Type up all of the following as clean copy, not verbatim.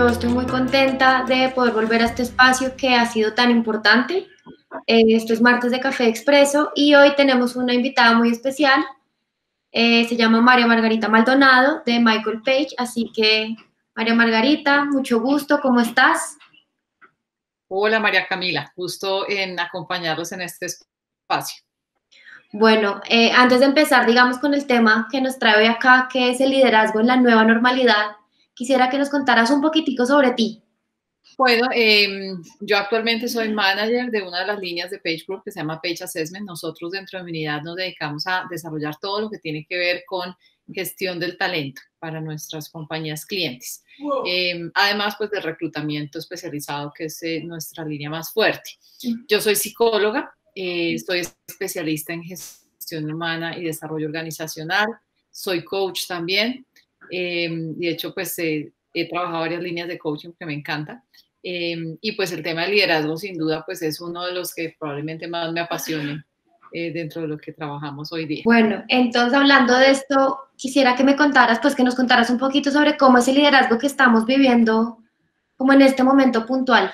yo estoy muy contenta de poder volver a este espacio que ha sido tan importante. Esto es Martes de Café Expreso y hoy tenemos una invitada muy especial. Se llama María Margarita Maldonado de Michael Page. Así que, María Margarita, mucho gusto, ¿cómo estás? Hola María Camila, gusto en acompañarlos en este espacio. Bueno, antes de empezar, digamos, con el tema que nos trae hoy acá, que es el liderazgo en la nueva normalidad, quisiera que nos contaras un poquitico sobre ti. Bueno, yo actualmente soy manager de una de las líneas de Page Group que se llama Page Assessment. Nosotros dentro de mi unidad nos dedicamos a desarrollar todo lo que tiene que ver con gestión del talento para nuestras compañías clientes. Wow. Además, pues de reclutamiento especializado, que es nuestra línea más fuerte. Yo soy psicóloga, soy especialista en gestión humana y desarrollo organizacional, soy coach también. De hecho, pues he trabajado varias líneas de coaching que me encanta. Y pues el tema de liderazgo sin duda pues es uno de los que probablemente más me apasione dentro de lo que trabajamos hoy día. Bueno, entonces hablando de esto, quisiera que me contaras, pues que nos contaras un poquito sobre cómo es el liderazgo que estamos viviendo como en este momento puntual.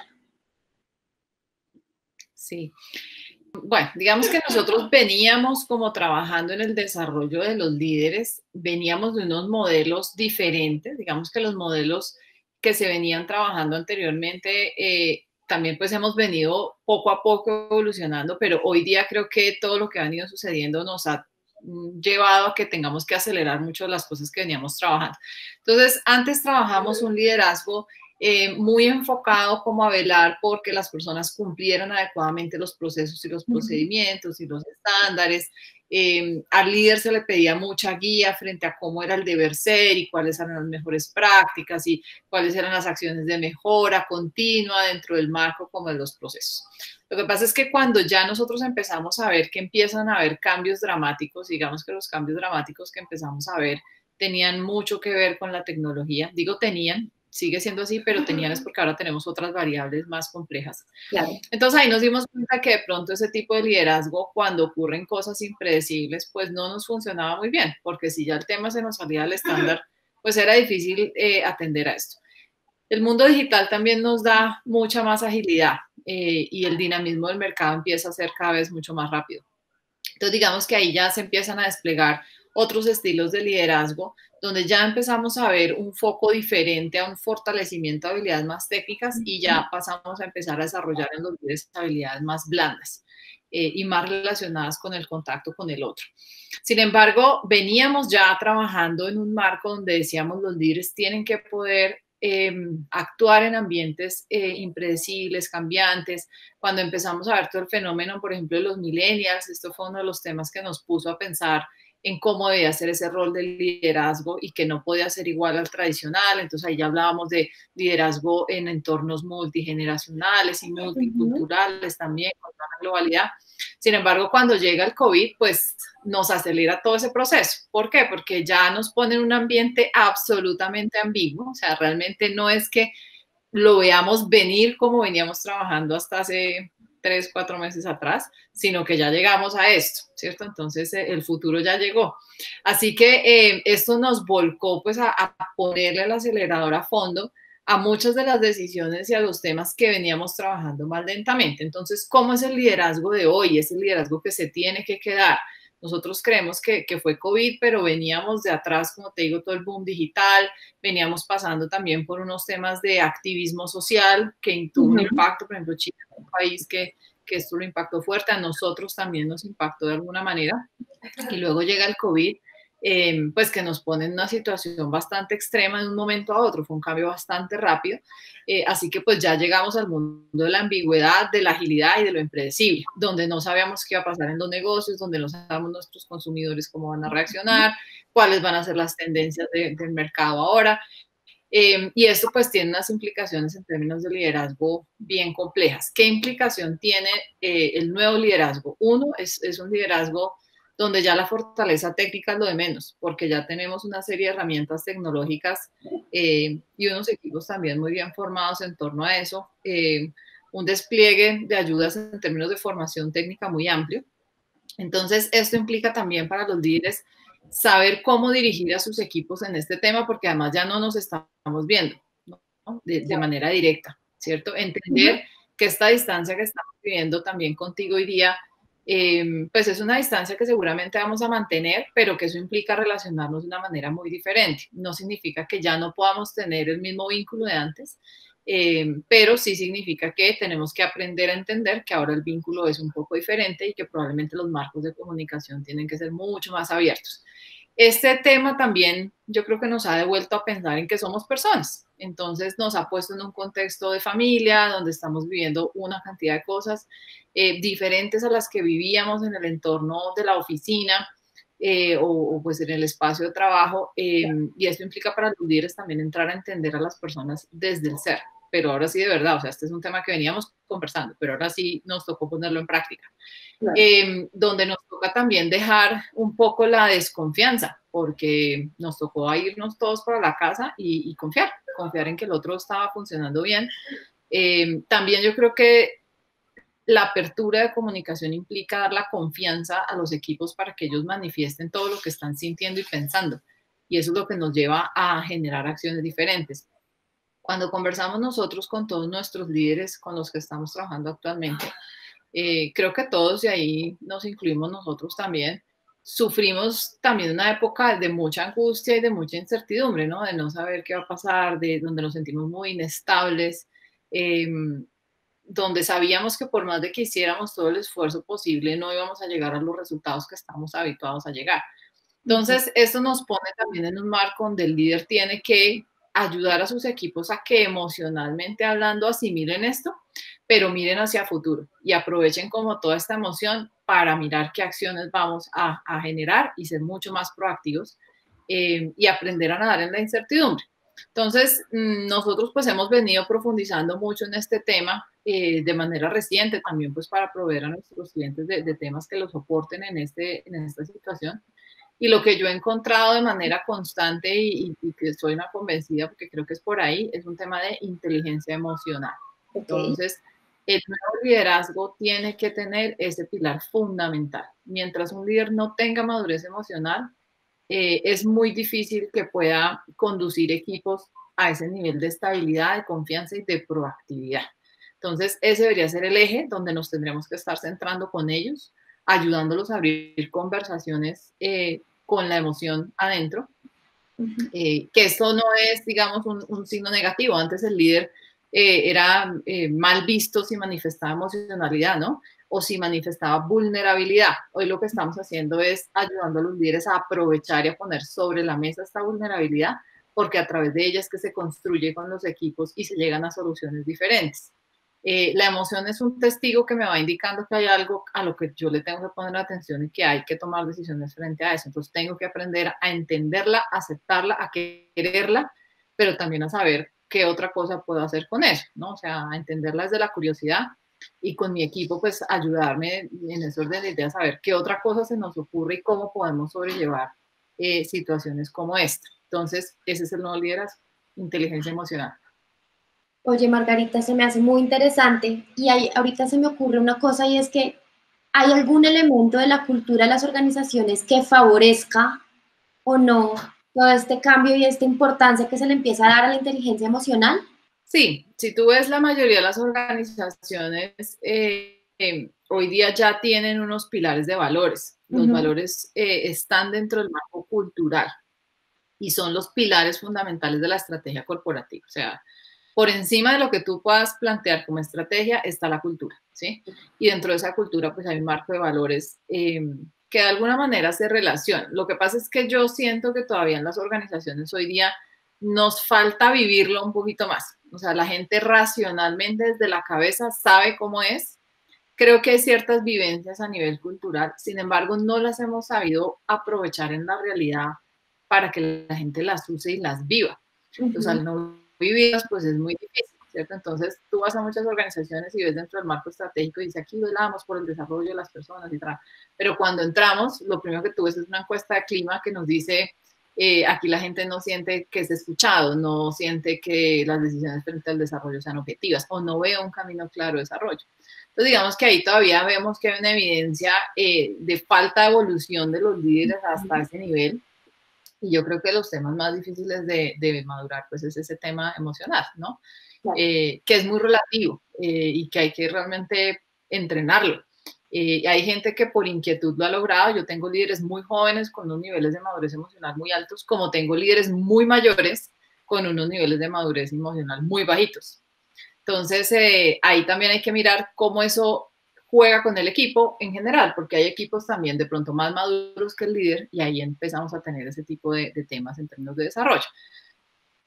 Sí. Bueno, digamos que nosotros veníamos como trabajando en el desarrollo de los líderes, veníamos de unos modelos diferentes, digamos que los modelos que se venían trabajando anteriormente, también pues hemos venido poco a poco evolucionando, pero hoy día creo que todo lo que ha venido sucediendo nos ha llevado a que tengamos que acelerar mucho las cosas que veníamos trabajando. Entonces, antes trabajamos un liderazgo muy enfocado como a velar porque las personas cumplieran adecuadamente los procesos y los procedimientos y los estándares. Al líder se le pedía mucha guía frente a cómo era el deber ser y cuáles eran las mejores prácticas y cuáles eran las acciones de mejora continua dentro del marco como de los procesos. Lo que pasa es que cuando ya nosotros empezamos a ver que empiezan a haber cambios dramáticos, digamos que los cambios dramáticos que empezamos a ver tenían mucho que ver con la tecnología, digo tenían, sigue siendo así, pero tenían es porque ahora tenemos otras variables más complejas. Claro. Entonces ahí nos dimos cuenta que de pronto ese tipo de liderazgo, cuando ocurren cosas impredecibles, pues no nos funcionaba muy bien, porque si ya el tema se nos salía del estándar, pues era difícil atender a esto. El mundo digital también nos da mucha más agilidad y el dinamismo del mercado empieza a ser cada vez mucho más rápido. Entonces digamos que ahí ya se empiezan a desplegar otros estilos de liderazgo, donde ya empezamos a ver un foco diferente a un fortalecimiento de habilidades más técnicas y ya pasamos a empezar a desarrollar en los líderes habilidades más blandas y más relacionadas con el contacto con el otro. Sin embargo, veníamos ya trabajando en un marco donde decíamos los líderes tienen que poder actuar en ambientes impredecibles, cambiantes. Cuando empezamos a ver todo el fenómeno, por ejemplo, de los millennials, esto fue uno de los temas que nos puso a pensar en cómo debía ser ese rol de liderazgo y que no podía ser igual al tradicional. Entonces ahí ya hablábamos de liderazgo en entornos multigeneracionales y multiculturales también, con la globalidad. Sin embargo, cuando llega el COVID, pues nos acelera todo ese proceso. ¿Por qué? Porque ya nos pone en un ambiente absolutamente ambiguo. O sea, realmente no es que lo veamos venir como veníamos trabajando hasta hace 3, 4 meses atrás, sino que ya llegamos a esto, ¿cierto? Entonces el futuro ya llegó. Así que esto nos volcó pues a ponerle el acelerador a fondo a muchas de las decisiones y a los temas que veníamos trabajando más lentamente. Entonces, ¿cómo es el liderazgo de hoy? Es el liderazgo que se tiene que quedar. Nosotros creemos que fue COVID, pero veníamos de atrás, como te digo, todo el boom digital, veníamos pasando también por unos temas de activismo social que tuvo un impacto, por ejemplo, Chile es un país que esto lo impactó fuerte, a nosotros también nos impactó de alguna manera, y luego llega el COVID, pues que nos pone en una situación bastante extrema de un momento a otro, fue un cambio bastante rápido, así que pues ya llegamos al mundo de la ambigüedad, de la agilidad y de lo impredecible, donde no sabíamos qué iba a pasar en los negocios, donde no sabemos nuestros consumidores cómo van a reaccionar, cuáles van a ser las tendencias del mercado ahora. Y esto pues tiene unas implicaciones en términos de liderazgo bien complejas. ¿Qué implicación tiene el nuevo liderazgo? Uno, es un liderazgo donde ya la fortaleza técnica es lo de menos, porque ya tenemos una serie de herramientas tecnológicas y unos equipos también muy bien formados en torno a eso. Un despliegue de ayudas en términos de formación técnica muy amplio. Entonces, esto implica también para los líderes saber cómo dirigir a sus equipos en este tema, porque además ya no nos estamos viendo. de manera directa, ¿cierto? Entender que esta distancia que estamos viviendo también contigo hoy día, pues es una distancia que seguramente vamos a mantener, pero que eso implica relacionarnos de una manera muy diferente. No significa que ya no podamos tener el mismo vínculo de antes, pero sí significa que tenemos que aprender a entender que ahora el vínculo es un poco diferente y que probablemente los marcos de comunicación tienen que ser mucho más abiertos. Este tema también yo creo que nos ha devuelto a pensar en que somos personas. Entonces nos ha puesto en un contexto de familia donde estamos viviendo una cantidad de cosas diferentes a las que vivíamos en el entorno de la oficina o pues en el espacio de trabajo. Y esto implica para los líderes también entrar a entender a las personas desde el ser. Pero ahora sí de verdad, o sea, este es un tema que veníamos conversando, pero ahora sí nos tocó ponerlo en práctica. Claro. Donde nos toca también dejar un poco la desconfianza, porque nos tocó irnos todos para la casa y confiar en que el otro estaba funcionando bien. También yo creo que la apertura de comunicación implica dar la confianza a los equipos para que ellos manifiesten todo lo que están sintiendo y pensando. Y eso es lo que nos lleva a generar acciones diferentes. Cuando conversamos nosotros con todos nuestros líderes con los que estamos trabajando actualmente, creo que todos, y ahí nos incluimos nosotros también, sufrimos también una época de mucha angustia y de mucha incertidumbre, ¿no? De no saber qué va a pasar, de donde nos sentimos muy inestables, donde sabíamos que por más de que hiciéramos todo el esfuerzo posible, no íbamos a llegar a los resultados que estamos habituados a llegar. Entonces, esto nos pone también en un marco donde el líder tiene que ayudar a sus equipos a que emocionalmente hablando asimilen esto, pero miren hacia futuro y aprovechen como toda esta emoción para mirar qué acciones vamos a generar y ser mucho más proactivos y aprender a nadar en la incertidumbre. Entonces, nosotros pues hemos venido profundizando mucho en este tema de manera reciente también pues para proveer a nuestros clientes de temas que los soporten en esta situación. Y lo que yo he encontrado de manera constante y que soy una convencida, porque creo que es por ahí, es un tema de inteligencia emocional. Entonces, el nuevo liderazgo tiene que tener ese pilar fundamental. Mientras un líder no tenga madurez emocional, es muy difícil que pueda conducir equipos a ese nivel de estabilidad, de confianza y de proactividad. Entonces, ese debería ser el eje donde nos tendremos que estar centrando con ellos, ayudándolos a abrir conversaciones con la emoción adentro, que esto no es, digamos, un signo negativo. Antes el líder era mal visto si manifestaba emocionalidad, ¿no? O si manifestaba vulnerabilidad. Hoy lo que estamos haciendo es ayudando a los líderes a aprovechar y a poner sobre la mesa esta vulnerabilidad, porque a través de ella es que se construye con los equipos y se llegan a soluciones diferentes. La emoción es un testigo que me va indicando que hay algo a lo que yo le tengo que poner atención y que hay que tomar decisiones frente a eso. Entonces tengo que aprender a entenderla, a aceptarla, a quererla, pero también a saber qué otra cosa puedo hacer con eso, ¿no? O sea, a entenderla desde la curiosidad y con mi equipo, pues ayudarme en ese orden de ideas a saber qué otra cosa se nos ocurre y cómo podemos sobrellevar situaciones como esta. Entonces, ese es el nuevo liderazgo, inteligencia emocional. Oye, Margarita, se me hace muy interesante y ahorita se me ocurre una cosa y es que ¿hay algún elemento de la cultura de las organizaciones que favorezca o no todo este cambio y esta importancia que se le empieza a dar a la inteligencia emocional? Sí, si tú ves la mayoría de las organizaciones hoy día ya tienen unos pilares de valores. Los valores están dentro del marco cultural y son los pilares fundamentales de la estrategia corporativa. O sea, por encima de lo que tú puedas plantear como estrategia está la cultura, ¿sí? Y dentro de esa cultura pues hay un marco de valores que de alguna manera se relacionan. Lo que pasa es que yo siento que todavía en las organizaciones hoy día nos falta vivirlo un poquito más. O sea, la gente racionalmente desde la cabeza sabe cómo es. Creo que hay ciertas vivencias a nivel cultural, sin embargo, no las hemos sabido aprovechar en la realidad para que la gente las use y las viva. Entonces, al no vivirlas, pues es muy difícil, ¿cierto? Entonces, tú vas a muchas organizaciones y ves dentro del marco estratégico y dice, aquí velamos por el desarrollo de las personas y tal. Pero cuando entramos, lo primero que tú ves es una encuesta de clima que nos dice, aquí la gente no siente que es escuchado, no siente que las decisiones frente al desarrollo sean objetivas o no ve un camino claro de desarrollo. Entonces, digamos que ahí todavía vemos que hay una evidencia de falta de evolución de los líderes hasta ese nivel. Y yo creo que los temas más difíciles de madurar, pues es ese tema emocional, ¿no? Claro. Que es muy relativo y que hay que realmente entrenarlo. Hay gente que por inquietud lo ha logrado. Yo tengo líderes muy jóvenes con unos niveles de madurez emocional muy altos, como tengo líderes muy mayores con unos niveles de madurez emocional muy bajitos. Entonces, ahí también hay que mirar cómo eso juega con el equipo en general, porque hay equipos también de pronto más maduros que el líder y ahí empezamos a tener ese tipo de temas en términos de desarrollo.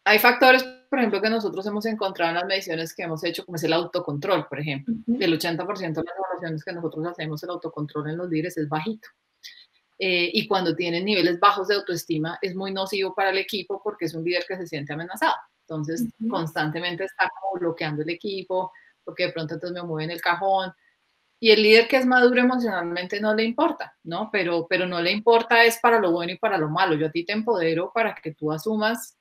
Hay factores, por ejemplo, que nosotros hemos encontrado en las mediciones que hemos hecho, como es el autocontrol, por ejemplo. El 80% de las evaluaciones que nosotros hacemos, el autocontrol en los líderes es bajito. Y cuando tienen niveles bajos de autoestima, es muy nocivo para el equipo porque es un líder que se siente amenazado. Entonces, constantemente está como bloqueando el equipo, porque de pronto entonces me mueven el cajón. Y el líder que es maduro emocionalmente no le importa, ¿no? Pero no le importa es para lo bueno y para lo malo. Yo a ti te empodero para que tú asumas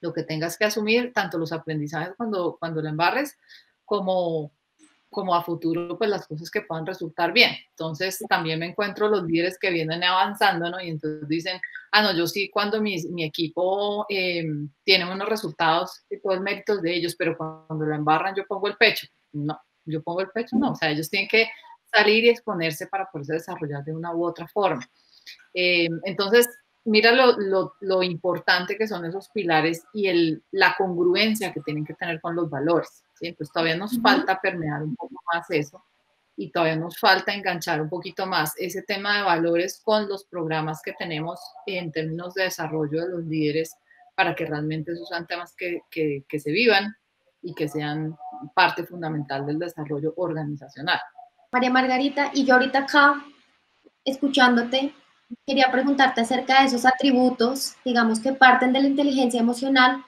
lo que tengas que asumir, tanto los aprendizajes cuando la embarres, como a futuro, pues las cosas que puedan resultar bien. Entonces, también me encuentro los líderes que vienen avanzando, ¿no? Y entonces dicen, no, yo sí, cuando mi equipo tiene unos resultados y todo el mérito de ellos, pero cuando lo embarran yo pongo el pecho. No, yo pongo el pecho, no. O sea, ellos tienen que salir y exponerse para poderse desarrollar de una u otra forma. Entonces, mira lo importante que son esos pilares y la congruencia que tienen que tener con los valores. ¿Sí? Entonces, todavía nos falta permear un poco más eso y todavía nos falta enganchar un poquito más ese tema de valores con los programas que tenemos en términos de desarrollo de los líderes para que realmente esos sean temas que se vivan y que sean parte fundamental del desarrollo organizacional. María Margarita, y yo ahorita acá, escuchándote, quería preguntarte acerca de esos atributos, digamos, que parten de la inteligencia emocional,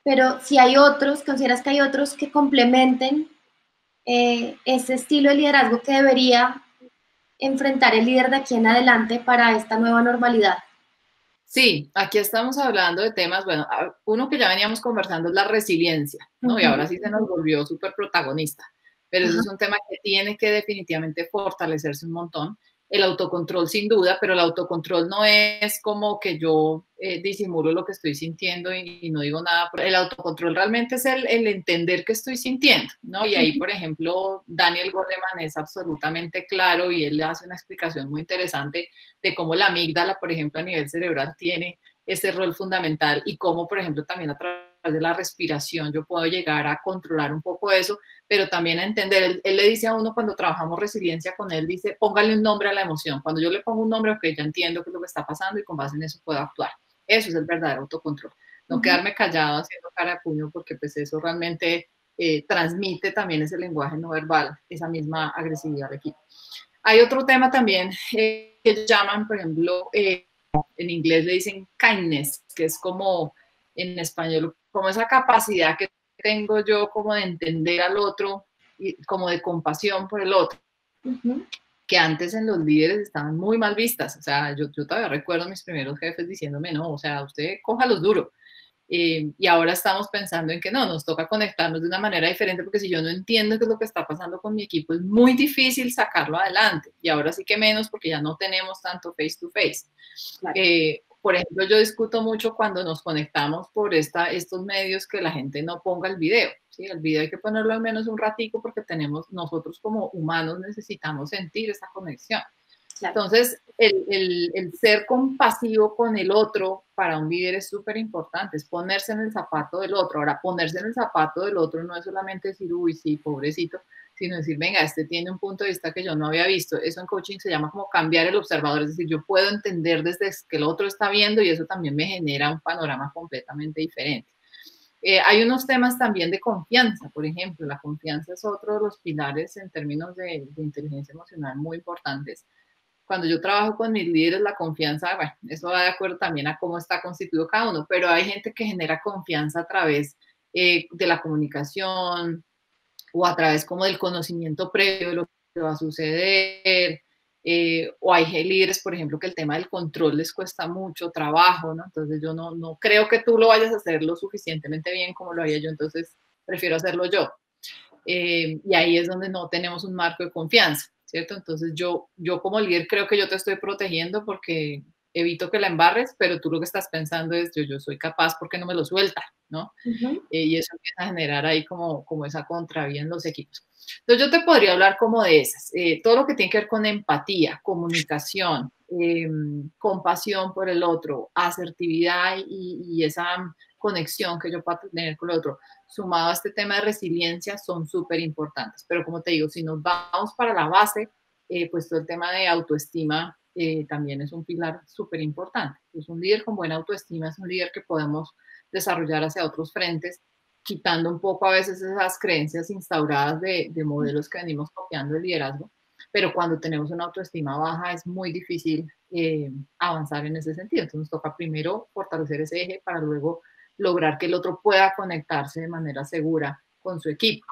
pero si hay otros, ¿consideras que hay otros que complementen ese estilo de liderazgo que debería enfrentar el líder de aquí en adelante para esta nueva normalidad? Sí, aquí estamos hablando de temas, bueno, uno que ya veníamos conversando es la resiliencia, ¿no? Y ahora sí se nos volvió súper protagonista, pero eso es un tema que tiene que definitivamente fortalecerse un montón. El autocontrol sin duda, pero el autocontrol no es como que yo disimulo lo que estoy sintiendo y no digo nada. El autocontrol realmente es el entender que estoy sintiendo, ¿no? Y ahí, por ejemplo, Daniel Goleman es absolutamente claro y él hace una explicación muy interesante de cómo la amígdala, por ejemplo, a nivel cerebral tiene ese rol fundamental y cómo, por ejemplo, también a través de la respiración yo puedo llegar a controlar un poco eso, pero también a entender. Él le dice a uno cuando trabajamos resiliencia con él, dice, póngale un nombre a la emoción. Cuando yo le pongo un nombre, ok, ya entiendo qué es lo que está pasando y con base en eso puedo actuar. Eso es el verdadero autocontrol. No quedarme callado haciendo cara de puño porque pues eso realmente transmite también ese lenguaje no verbal, esa misma agresividad al equipo. Hay otro tema también que llaman, por ejemplo, en inglés le dicen kindness, que es como en español, como esa capacidad que tengo yo como de entender al otro y como de compasión por el otro, que antes en los líderes estaban muy mal vistas. O sea, yo todavía recuerdo a mis primeros jefes diciéndome, no, o sea, usted cójalos duro. Y ahora estamos pensando en que no, nos toca conectarnos de una manera diferente porque si yo no entiendo qué es lo que está pasando con mi equipo, es muy difícil sacarlo adelante. Y ahora sí que menos porque ya no tenemos tanto face to face. Claro. Por ejemplo, yo discuto mucho cuando nos conectamos por estos medios que la gente no ponga el video. ¿Sí? El video hay que ponerlo al menos un ratico porque nosotros como humanos necesitamos sentir esa conexión. Claro. Entonces, el ser compasivo con el otro para un líder es súper importante, es ponerse en el zapato del otro. Ahora, ponerse en el zapato del otro no es solamente decir, uy, sí, pobrecito, sino decir, venga, este tiene un punto de vista que yo no había visto. Eso en coaching se llama como cambiar el observador, es decir, yo puedo entender desde que el otro está viendo y eso también me genera un panorama completamente diferente. Hay unos temas también de confianza, por ejemplo, la confianza es otro de los pilares en términos de inteligencia emocional muy importantes. Cuando yo trabajo con mis líderes, la confianza, bueno, eso va de acuerdo también a cómo está constituido cada uno, pero hay gente que genera confianza a través de la comunicación o a través como del conocimiento previo de lo que va a suceder, o hay líderes, por ejemplo, que el tema del control les cuesta mucho trabajo, ¿no? Entonces yo no creo que tú lo vayas a hacer lo suficientemente bien como lo haría yo, entonces prefiero hacerlo yo. Y ahí es donde no tenemos un marco de confianza, ¿cierto? Entonces yo como líder creo que yo te estoy protegiendo porque evito que la embarres, pero tú lo que estás pensando es, yo soy capaz, ¿por qué no me lo suelta? ¿No? Y eso empieza a generar ahí como esa contravía en los equipos. Entonces yo te podría hablar como de esas, todo lo que tiene que ver con empatía, comunicación, compasión por el otro, asertividad y esa conexión que yo pueda tener con el otro, sumado a este tema de resiliencia, son súper importantes. Pero como te digo, si nos vamos para la base, pues todo el tema de autoestima también es un pilar súper importante. Pues un líder con buena autoestima es un líder que podemos desarrollar hacia otros frentes, quitando un poco a veces esas creencias instauradas de modelos que venimos copiando el liderazgo, pero cuando tenemos una autoestima baja es muy difícil avanzar en ese sentido. Entonces nos toca primero fortalecer ese eje para luego lograr que el otro pueda conectarse de manera segura con su equipo.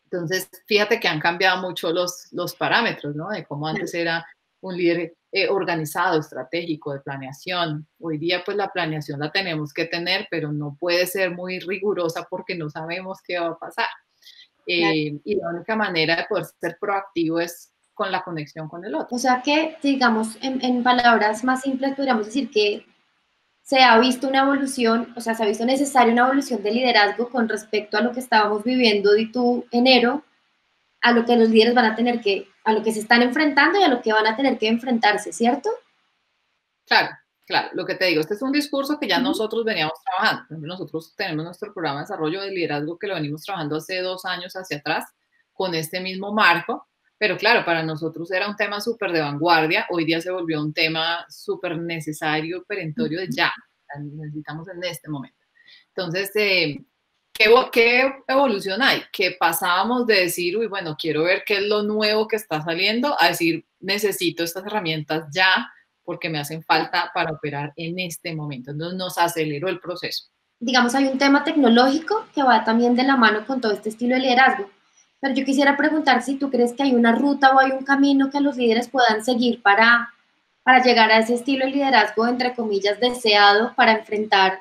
Entonces, fíjate que han cambiado mucho los parámetros, ¿no? De cómo antes era un líder organizado, estratégico, de planeación. Hoy día, pues la planeación la tenemos que tener, pero no puede ser muy rigurosa porque no sabemos qué va a pasar. Y la única manera de poder ser proactivo es con la conexión con el otro. O sea que, digamos, en palabras más simples, podríamos decir que se ha visto una evolución, o sea, se ha visto necesaria una evolución de liderazgo con respecto a lo que estábamos viviendo de tu enero, a lo que los líderes van a tener que, a lo que se están enfrentando y a lo que van a tener que enfrentarse, ¿cierto? Claro, claro, lo que te digo, este es un discurso que ya nosotros veníamos trabajando. Nosotros tenemos nuestro programa de desarrollo de liderazgo que lo venimos trabajando hace 2 años hacia atrás con este mismo marco, pero claro, para nosotros era un tema súper de vanguardia, hoy día se volvió un tema súper necesario, perentorio de ya, necesitamos en este momento. Entonces, ¿qué evolución hay? Que pasábamos de decir, uy, bueno, quiero ver qué es lo nuevo que está saliendo, a decir, necesito estas herramientas ya porque me hacen falta para operar en este momento. Entonces nos aceleró el proceso. Digamos, hay un tema tecnológico que va también de la mano con todo este estilo de liderazgo. Pero yo quisiera preguntar si tú crees que hay una ruta o hay un camino que los líderes puedan seguir para llegar a ese estilo de liderazgo, entre comillas, deseado para enfrentar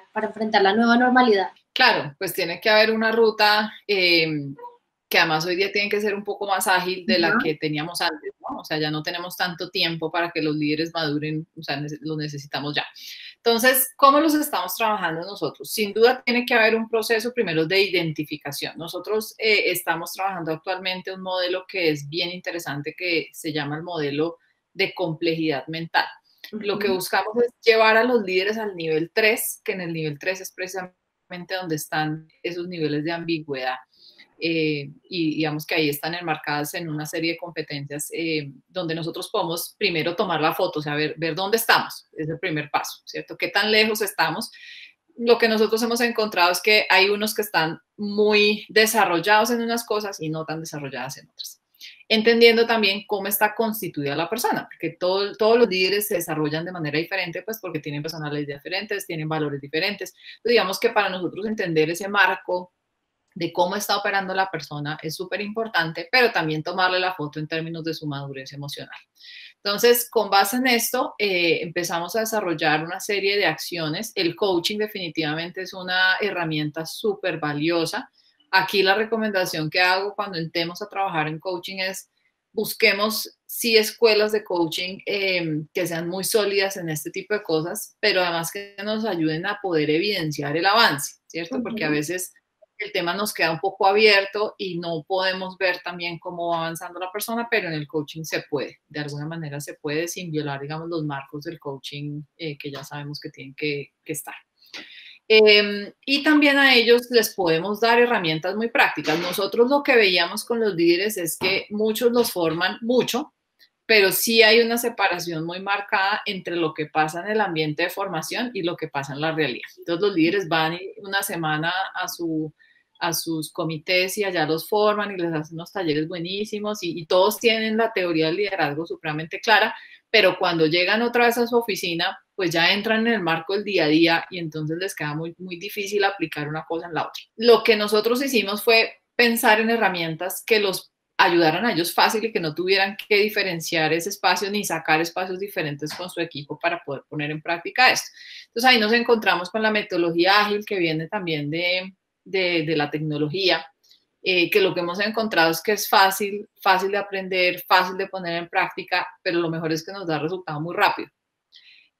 la nueva normalidad. Claro, pues tiene que haber una ruta que además hoy día tiene que ser un poco más ágil de la que teníamos antes, ¿no? O sea, ya no tenemos tanto tiempo para que los líderes maduren, o sea, lo necesitamos ya. Entonces, ¿cómo los estamos trabajando nosotros? Sin duda tiene que haber un proceso primero de identificación. Nosotros estamos trabajando actualmente un modelo que es bien interesante, que se llama el modelo de complejidad mental. Lo que buscamos es llevar a los líderes al nivel 3, que en el nivel 3 es precisamente donde están esos niveles de ambigüedad. Y digamos que ahí están enmarcadas en una serie de competencias donde nosotros podemos primero tomar la foto, o sea, ver dónde estamos, es el primer paso, ¿cierto? ¿Qué tan lejos estamos? Lo que nosotros hemos encontrado es que hay unos que están muy desarrollados en unas cosas y no tan desarrolladas en otras. Entendiendo también cómo está constituida la persona, porque todos los líderes se desarrollan de manera diferente, pues porque tienen personalidades diferentes, tienen valores diferentes. Entonces, digamos que para nosotros entender ese marco de cómo está operando la persona es súper importante, pero también tomarle la foto en términos de su madurez emocional. Entonces, con base en esto, empezamos a desarrollar una serie de acciones. El coaching definitivamente es una herramienta súper valiosa. Aquí la recomendación que hago cuando entremos a trabajar en coaching es busquemos sí escuelas de coaching que sean muy sólidas en este tipo de cosas, pero además que nos ayuden a poder evidenciar el avance, ¿cierto? Porque a veces el tema nos queda un poco abierto y no podemos ver también cómo va avanzando la persona, pero en el coaching se puede, de alguna manera se puede sin violar, digamos, los marcos del coaching que ya sabemos que tienen que estar. Y también a ellos les podemos dar herramientas muy prácticas. Nosotros lo que veíamos con los líderes es que muchos los forman mucho, pero sí hay una separación muy marcada entre lo que pasa en el ambiente de formación y lo que pasa en la realidad. Entonces los líderes van una semana a sus comités y allá los forman y les hacen unos talleres buenísimos y todos tienen la teoría del liderazgo supremamente clara, pero cuando llegan otra vez a su oficina, pues ya entran en el marco del día a día y entonces les queda muy, muy difícil aplicar una cosa en la otra. Lo que nosotros hicimos fue pensar en herramientas que los ayudaran a ellos fácil y que no tuvieran que diferenciar ese espacio ni sacar espacios diferentes con su equipo para poder poner en práctica esto. Entonces ahí nos encontramos con la metodología ágil que viene también de la tecnología, que lo que hemos encontrado es que es fácil de aprender, fácil de poner en práctica, pero lo mejor es que nos da resultado muy rápido.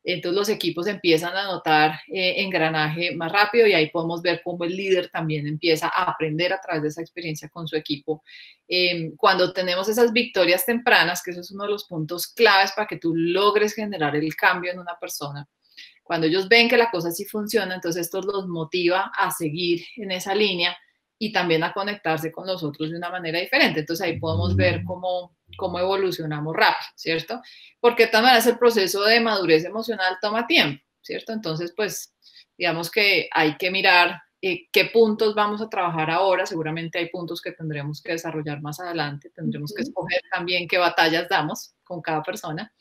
Entonces los equipos empiezan a notar engranaje más rápido y ahí podemos ver cómo el líder también empieza a aprender a través de esa experiencia con su equipo. Cuando tenemos esas victorias tempranas, que eso es uno de los puntos claves para que tú logres generar el cambio en una persona, cuando ellos ven que la cosa sí funciona, entonces esto los motiva a seguir en esa línea y también a conectarse con los otros de una manera diferente. Entonces ahí podemos ver cómo evolucionamos rápido, ¿cierto? Porque de todas maneras el proceso de madurez emocional toma tiempo, ¿cierto? Entonces, pues, digamos que hay que mirar qué puntos vamos a trabajar ahora. Seguramente hay puntos que tendremos que desarrollar más adelante. Tendremos que escoger también qué batallas damos con cada persona,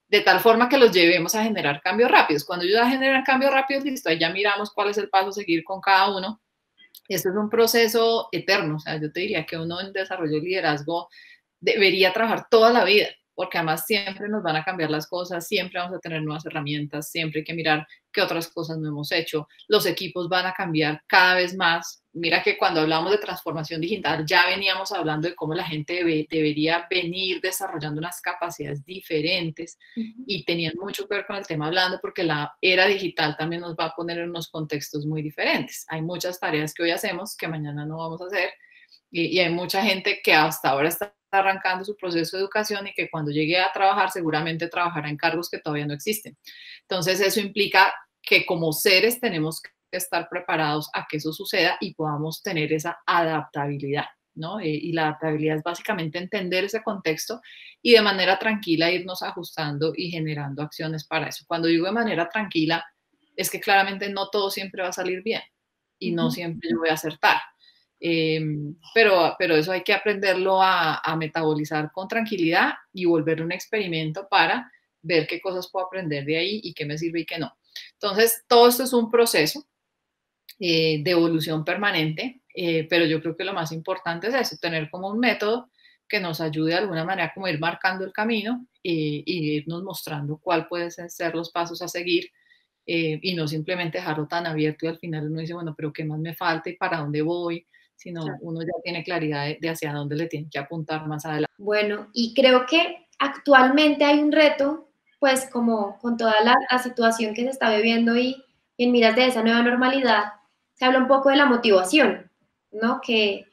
de tal forma que los llevemos a generar cambios rápidos. Cuando ellos ya generan cambios rápidos, listo, ahí ya miramos cuál es el paso a seguir con cada uno. Esto es un proceso eterno, o sea, yo te diría que uno en desarrollo de liderazgo debería trabajar toda la vida, porque además siempre nos van a cambiar las cosas, siempre vamos a tener nuevas herramientas, siempre hay que mirar qué otras cosas no hemos hecho, los equipos van a cambiar cada vez más. Mira que cuando hablamos de transformación digital ya veníamos hablando de cómo la gente debería venir desarrollando unas capacidades diferentes y tenían mucho que ver con el tema hablando porque la era digital también nos va a poner en unos contextos muy diferentes. Hay muchas tareas que hoy hacemos que mañana no vamos a hacer y hay mucha gente que hasta ahora está arrancando su proceso de educación y que cuando llegue a trabajar seguramente trabajará en cargos que todavía no existen. Entonces eso implica que como seres tenemos que estar preparados a que eso suceda y podamos tener esa adaptabilidad, ¿no? Y la adaptabilidad es básicamente entender ese contexto y de manera tranquila irnos ajustando y generando acciones para eso. Cuando digo de manera tranquila, es que claramente no todo siempre va a salir bien y no siempre yo voy a acertar. Pero eso hay que aprenderlo a metabolizar con tranquilidad y volver un experimento para ver qué cosas puedo aprender de ahí y qué me sirve y qué no. Entonces, todo esto es un proceso de evolución permanente, pero yo creo que lo más importante es eso, tener como un método que nos ayude de alguna manera como ir marcando el camino y irnos mostrando cuál pueden ser los pasos a seguir y no simplemente dejarlo tan abierto y al final uno dice, bueno, pero ¿qué más me falta y para dónde voy? Sino claro, uno ya tiene claridad de hacia dónde le tiene que apuntar más adelante. Bueno, y creo que actualmente hay un reto, pues como con toda la situación que se está viviendo y en miras de esa nueva normalidad, se habla un poco de la motivación, ¿no? Que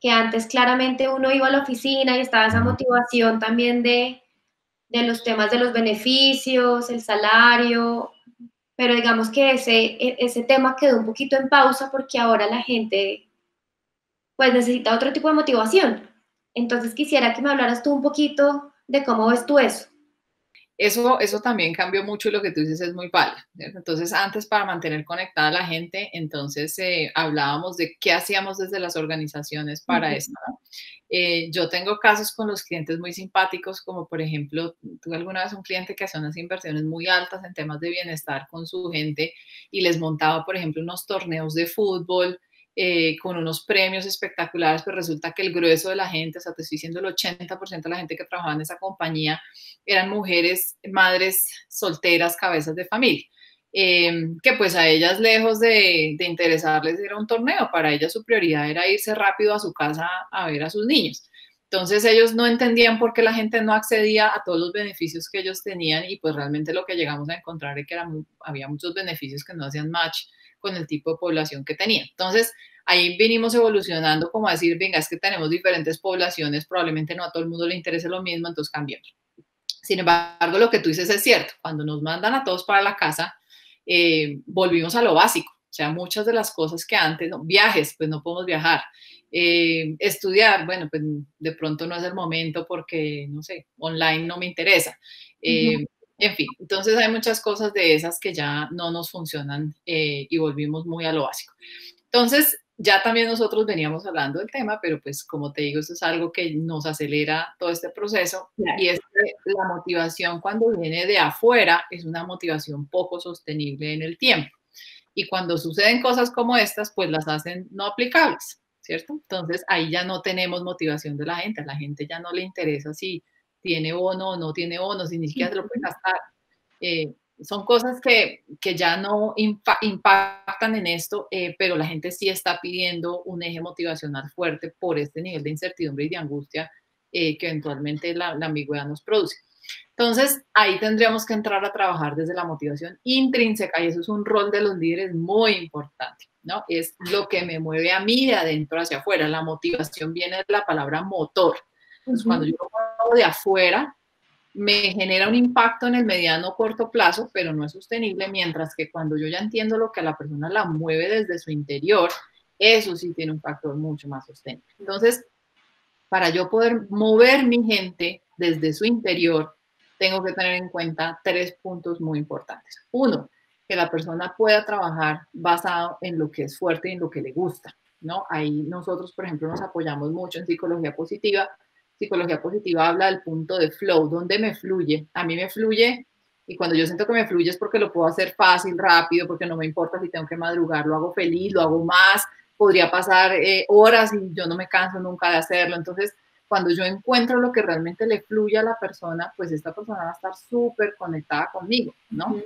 antes claramente uno iba a la oficina y estaba esa motivación también de los temas de los beneficios, el salario, pero digamos que ese tema quedó un poquito en pausa porque ahora la gente pues necesita otro tipo de motivación. Entonces quisiera que me hablaras tú un poquito de cómo ves tú eso. Eso también cambió mucho y lo que tú dices es muy válido. Entonces, antes para mantener conectada a la gente, entonces hablábamos de qué hacíamos desde las organizaciones para esto, ¿no? Yo tengo casos con los clientes muy simpáticos, como por ejemplo, tuve alguna vez un cliente que hacía unas inversiones muy altas en temas de bienestar con su gente y les montaba, por ejemplo, unos torneos de fútbol con unos premios espectaculares, pero resulta que el grueso de la gente, o sea, te estoy diciendo el 80% de la gente que trabajaba en esa compañía, eran mujeres, madres solteras, cabezas de familia. Que pues a ellas lejos de interesarles era un torneo, para ellas su prioridad era irse rápido a su casa a ver a sus niños. Entonces ellos no entendían por qué la gente no accedía a todos los beneficios que ellos tenían y pues realmente lo que llegamos a encontrar es que había muchos beneficios que no hacían match con el tipo de población que tenían. Entonces ahí vinimos evolucionando como a decir, venga, es que tenemos diferentes poblaciones, probablemente no a todo el mundo le interese lo mismo, entonces cambiemos. Sin embargo, lo que tú dices es cierto, cuando nos mandan a todos para la casa, volvimos a lo básico, o sea, muchas de las cosas que antes, no, viajes, pues no podemos viajar, estudiar, bueno, pues de pronto no es el momento porque, no sé, online no me interesa. En fin, entonces hay muchas cosas de esas que ya no nos funcionan y volvimos muy a lo básico. Entonces, ya también nosotros veníamos hablando del tema, pero pues como te digo, eso es algo que nos acelera todo este proceso y es que la motivación cuando viene de afuera es una motivación poco sostenible en el tiempo. Y cuando suceden cosas como estas, pues las hacen no aplicables, ¿cierto? Entonces ahí ya no tenemos motivación de la gente, a la gente ya no le interesa si tiene bono o no tiene bono, si ni siquiera se lo puede gastar. Son cosas que ya no impactan en esto, pero la gente sí está pidiendo un eje motivacional fuerte por este nivel de incertidumbre y de angustia que eventualmente la ambigüedad nos produce. Entonces, ahí tendríamos que entrar a trabajar desde la motivación intrínseca y eso es un rol de los líderes muy importante, ¿no? Es lo que me mueve a mí de adentro hacia afuera. La motivación viene de la palabra motor. Entonces, cuando yo lo hago de afuera, me genera un impacto en el mediano o corto plazo, pero no es sostenible, mientras que cuando yo ya entiendo lo que a la persona la mueve desde su interior, eso sí tiene un factor mucho más sostenible. Entonces, para yo poder mover mi gente desde su interior, tengo que tener en cuenta 3 puntos muy importantes. Uno, que la persona pueda trabajar basado en lo que es fuerte y en lo que le gusta, ¿no? Ahí nosotros, por ejemplo, nos apoyamos mucho en psicología positiva. Psicología positiva habla del punto de flow, donde me fluye. A mí me fluye y cuando yo siento que me fluye es porque lo puedo hacer fácil, rápido, porque no me importa si tengo que madrugar, lo hago feliz, lo hago más, podría pasar horas y yo no me canso nunca de hacerlo. Entonces, cuando yo encuentro lo que realmente le fluye a la persona, pues esta persona va a estar súper conectada conmigo, ¿no?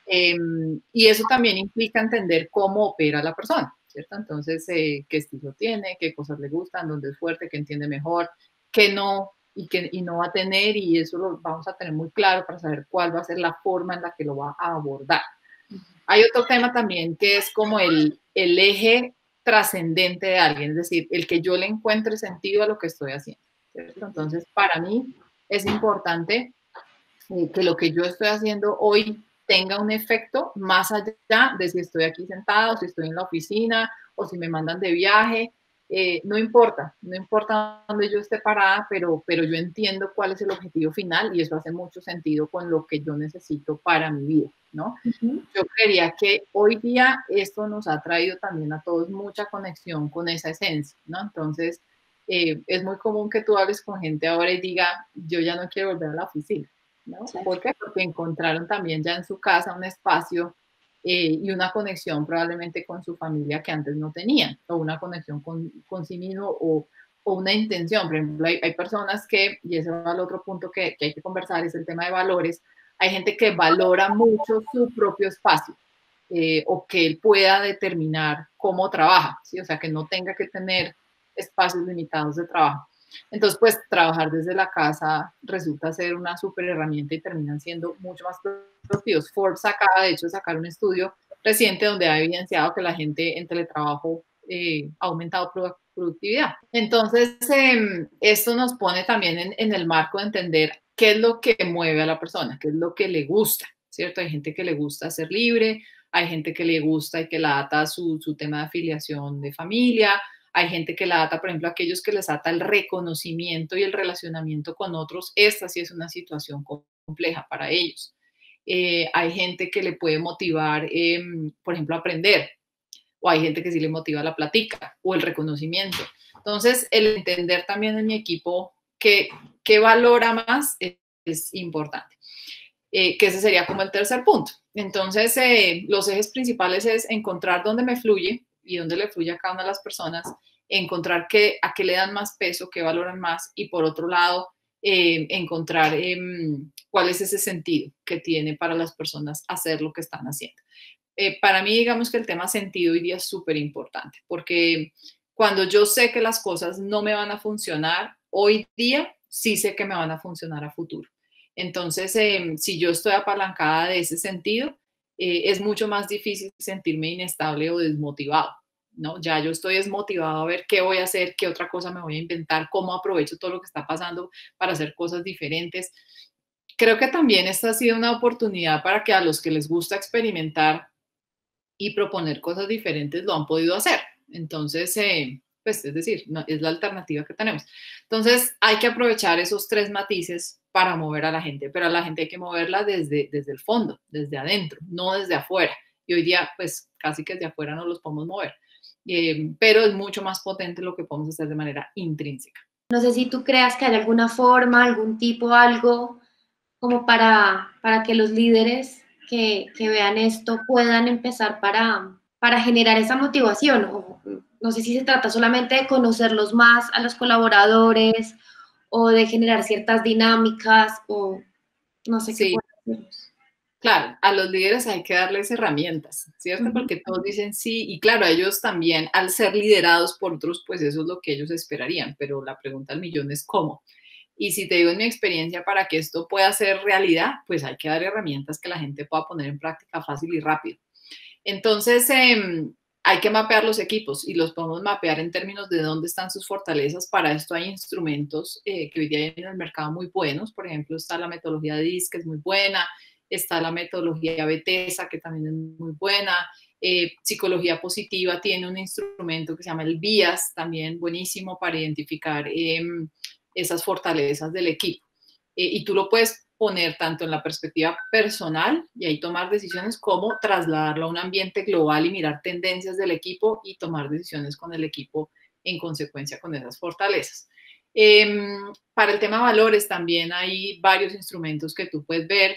Y eso también implica entender cómo opera la persona, ¿cierto? Entonces, qué estilo tiene, qué cosas le gustan, dónde es fuerte, qué entiende mejor, qué no y no va a tener, y eso lo vamos a tener muy claro para saber cuál va a ser la forma en la que lo va a abordar. Hay otro tema también que es como el eje trascendente de alguien, es decir, el que yo le encuentre sentido a lo que estoy haciendo, ¿cierto? Entonces, para mí es importante que lo que yo estoy haciendo hoy tenga un efecto más allá de si estoy aquí sentado, si estoy en la oficina o si me mandan de viaje. No importa, no importa dónde yo esté parada, pero yo entiendo cuál es el objetivo final y eso hace mucho sentido con lo que yo necesito para mi vida, ¿no? Yo creería que hoy día esto nos ha traído también a todos mucha conexión con esa esencia, ¿no? Entonces, es muy común que tú hables con gente ahora y diga, yo ya no quiero volver a la oficina, ¿no? ¿Por qué? Porque encontraron también ya en su casa un espacio y una conexión probablemente con su familia que antes no tenían, o una conexión con sí mismo o una intención. Por ejemplo, hay personas que, y ese va al otro punto que hay que conversar, es el tema de valores. Hay gente que valora mucho su propio espacio o que él pueda determinar cómo trabaja, ¿sí? O sea, que no tenga que tener espacios limitados de trabajo. Entonces, pues trabajar desde la casa resulta ser una súper herramienta y terminan siendo mucho más productivos. Forbes acaba, de hecho, de sacar un estudio reciente donde ha evidenciado que la gente en teletrabajo ha aumentado productividad. Entonces, esto nos pone también en el marco de entender qué es lo que mueve a la persona, qué es lo que le gusta, ¿cierto? Hay gente que le gusta ser libre, hay gente que le gusta y que la ata su tema de afiliación de familia, hay gente que la ata, por ejemplo, aquellos que les ata el reconocimiento y el relacionamiento con otros, esta sí es una situación compleja para ellos. Hay gente que le puede motivar, por ejemplo, a aprender, o hay gente que sí le motiva la plática o el reconocimiento. Entonces, el entender también en mi equipo qué valora más es importante. Que ese sería como el tercer punto. Entonces, los ejes principales es encontrar dónde me fluye y dónde le fluye a cada una de las personas, encontrar a qué le dan más peso, qué valoran más, y por otro lado, encontrar cuál es ese sentido que tiene para las personas hacer lo que están haciendo. Para mí, digamos que el tema sentido hoy día es súper importante, porque cuando yo sé que las cosas no me van a funcionar hoy día, sí sé que me van a funcionar a futuro. Entonces, si yo estoy apalancada de ese sentido, es mucho más difícil sentirme inestable o desmotivado, ¿no? Ya yo estoy desmotivado a ver qué voy a hacer, qué otra cosa me voy a inventar, cómo aprovecho todo lo que está pasando para hacer cosas diferentes. Creo que también esta ha sido una oportunidad para que a los que les gusta experimentar y proponer cosas diferentes lo han podido hacer. Entonces, pues es decir, no, es la alternativa que tenemos. Entonces, hay que aprovechar esos 3 matices para mover a la gente, pero a la gente hay que moverla desde el fondo, desde adentro, no desde afuera. Y hoy día, pues casi que desde afuera no los podemos mover, pero es mucho más potente lo que podemos hacer de manera intrínseca. No sé si tú creas que hay alguna forma, algún tipo, algo como para que los líderes que vean esto puedan empezar para generar esa motivación. O, no sé si se trata solamente de conocerlos más a los colaboradores o de generar ciertas dinámicas o no sé qué Sí. pueden hacer. Claro, a los líderes hay que darles herramientas, ¿cierto? Porque todos dicen sí, y claro, ellos también, al ser liderados por otros, pues eso es lo que ellos esperarían, pero la pregunta al millón es cómo. Y si te digo en mi experiencia, para que esto pueda ser realidad, pues hay que dar herramientas que la gente pueda poner en práctica fácil y rápido. Entonces, hay que mapear los equipos y los podemos mapear en términos de dónde están sus fortalezas. Para esto hay instrumentos que hoy día hay en el mercado muy buenos. Por ejemplo, está la metodología DISC, que es muy buena. Está la metodología Bethesda, que también es muy buena. Psicología positiva tiene un instrumento que se llama el BIAS, también buenísimo para identificar esas fortalezas del equipo. Y tú lo puedes poner tanto en la perspectiva personal y ahí tomar decisiones, como trasladarlo a un ambiente global y mirar tendencias del equipo y tomar decisiones con el equipo en consecuencia con esas fortalezas. Para el tema valores también hay varios instrumentos que tú puedes ver.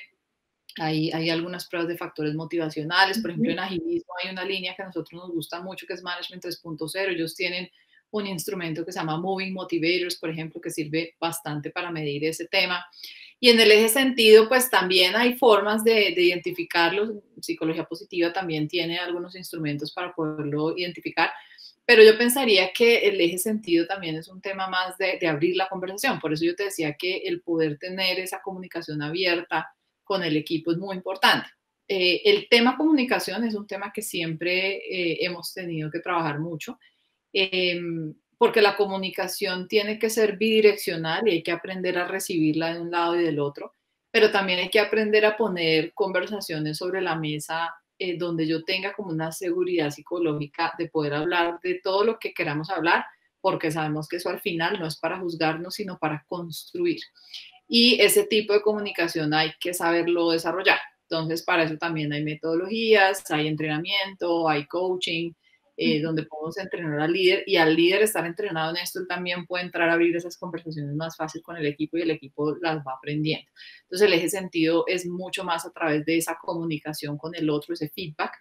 Hay algunas pruebas de factores motivacionales. Por ejemplo, en agilismo hay una línea que a nosotros nos gusta mucho, que es Management 3.0. Ellos tienen un instrumento que se llama Moving Motivators, por ejemplo, que sirve bastante para medir ese tema. Y en el eje sentido, pues también hay formas de identificarlo. Psicología positiva también tiene algunos instrumentos para poderlo identificar. Pero yo pensaría que el eje sentido también es un tema más de abrir la conversación. Por eso yo te decía que el poder tener esa comunicación abierta con el equipo es muy importante. El tema comunicación es un tema que siempre hemos tenido que trabajar mucho, porque la comunicación tiene que ser bidireccional y hay que aprender a recibirla de un lado y del otro, pero también hay que aprender a poner conversaciones sobre la mesa donde yo tenga como una seguridad psicológica de poder hablar de todo lo que queramos hablar, porque sabemos que eso al final no es para juzgarnos, sino para construir. Y ese tipo de comunicación hay que saberlo desarrollar. Entonces, para eso también hay metodologías, hay entrenamiento, hay coaching, donde podemos entrenar al líder, y al líder estar entrenado en esto, él también puede entrar a abrir esas conversaciones más fácil con el equipo y el equipo las va aprendiendo. Entonces, el eje sentido es mucho más a través de esa comunicación con el otro, ese feedback,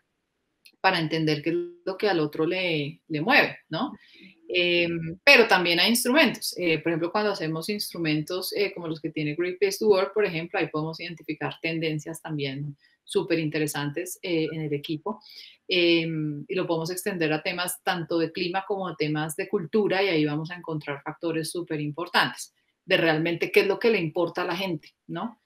para entender qué es lo que al otro le mueve, ¿no? Pero también hay instrumentos. Por ejemplo, cuando hacemos instrumentos como los que tiene Great Place to Work, por ejemplo, ahí podemos identificar tendencias también súper interesantes en el equipo. Y lo podemos extender a temas tanto de clima como a temas de cultura, y ahí vamos a encontrar factores súper importantes de realmente qué es lo que le importa a la gente, ¿no?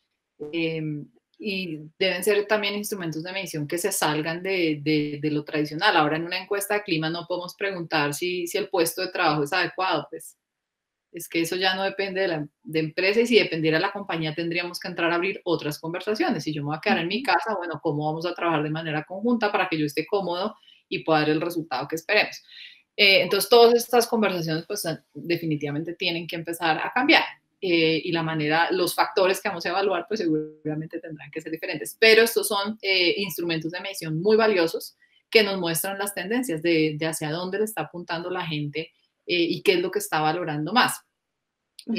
Y deben ser también instrumentos de medición que se salgan de lo tradicional. Ahora, en una encuesta de clima no podemos preguntar si el puesto de trabajo es adecuado, pues es que eso ya no depende de la empresa, y si dependiera de la compañía tendríamos que entrar a abrir otras conversaciones. Si yo me voy a quedar en mi casa, bueno, ¿cómo vamos a trabajar de manera conjunta para que yo esté cómodo y pueda dar el resultado que esperemos? Entonces, todas estas conversaciones pues definitivamente tienen que empezar a cambiar. Y la manera, los factores que vamos a evaluar, pues seguramente tendrán que ser diferentes. Pero estos son instrumentos de medición muy valiosos que nos muestran las tendencias de hacia dónde le está apuntando la gente y qué es lo que está valorando más. Pero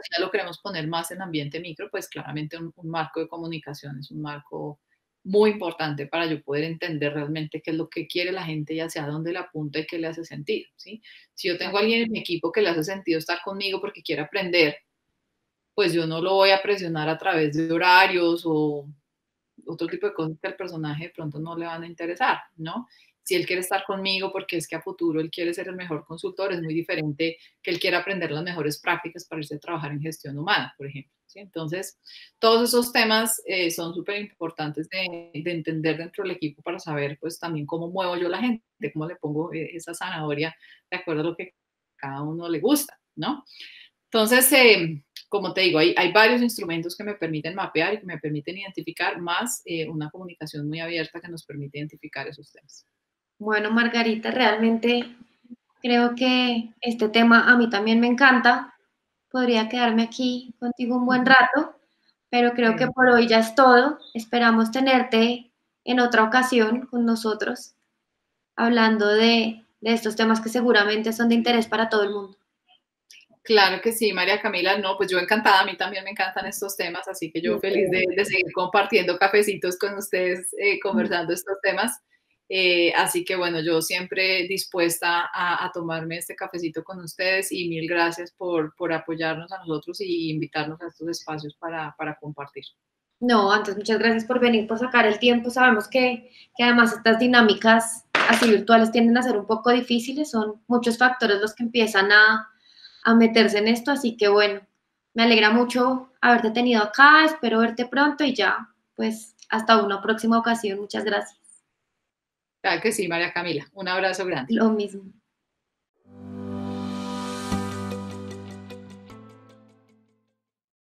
si ya lo queremos poner más en ambiente micro, pues claramente un marco de comunicación es un marco muy importante para yo poder entender realmente qué es lo que quiere la gente y hacia dónde le apunta y qué le hace sentido, ¿sí? Si yo tengo a alguien en mi equipo que le hace sentido estar conmigo porque quiere aprender, pues yo no lo voy a presionar a través de horarios o otro tipo de cosas que al personaje de pronto no le van a interesar, ¿no? Si él quiere estar conmigo porque es que a futuro él quiere ser el mejor consultor, es muy diferente que él quiera aprender las mejores prácticas para irse a trabajar en gestión humana, por ejemplo, ¿sí? Entonces, todos esos temas son súper importantes de entender dentro del equipo para saber, pues, también cómo muevo yo a la gente, cómo le pongo esa zanahoria de acuerdo a lo que cada uno le gusta, ¿no? Entonces, como te digo, hay varios instrumentos que me permiten mapear y que me permiten identificar, más una comunicación muy abierta que nos permite identificar esos temas. Bueno, Margarita, realmente creo que este tema a mí también me encanta. Podría quedarme aquí contigo un buen rato, pero creo que por hoy ya es todo. Esperamos tenerte en otra ocasión con nosotros, hablando de estos temas que seguramente son de interés para todo el mundo. Claro que sí, María Camila. No, pues yo encantada, a mí también me encantan estos temas, así que yo feliz de seguir compartiendo cafecitos con ustedes, conversando estos temas. Así que bueno, yo siempre dispuesta a tomarme este cafecito con ustedes, y mil gracias por apoyarnos a nosotros y invitarnos a estos espacios para compartir. No, antes muchas gracias por venir, por sacar el tiempo. Sabemos que además estas dinámicas así virtuales tienden a ser un poco difíciles, son muchos factores los que empiezan a meterse en esto, así que bueno, Me alegra mucho haberte tenido acá, espero verte pronto y ya, pues hasta una próxima ocasión. Muchas gracias. Claro que sí, María Camila. Un abrazo grande. Lo mismo.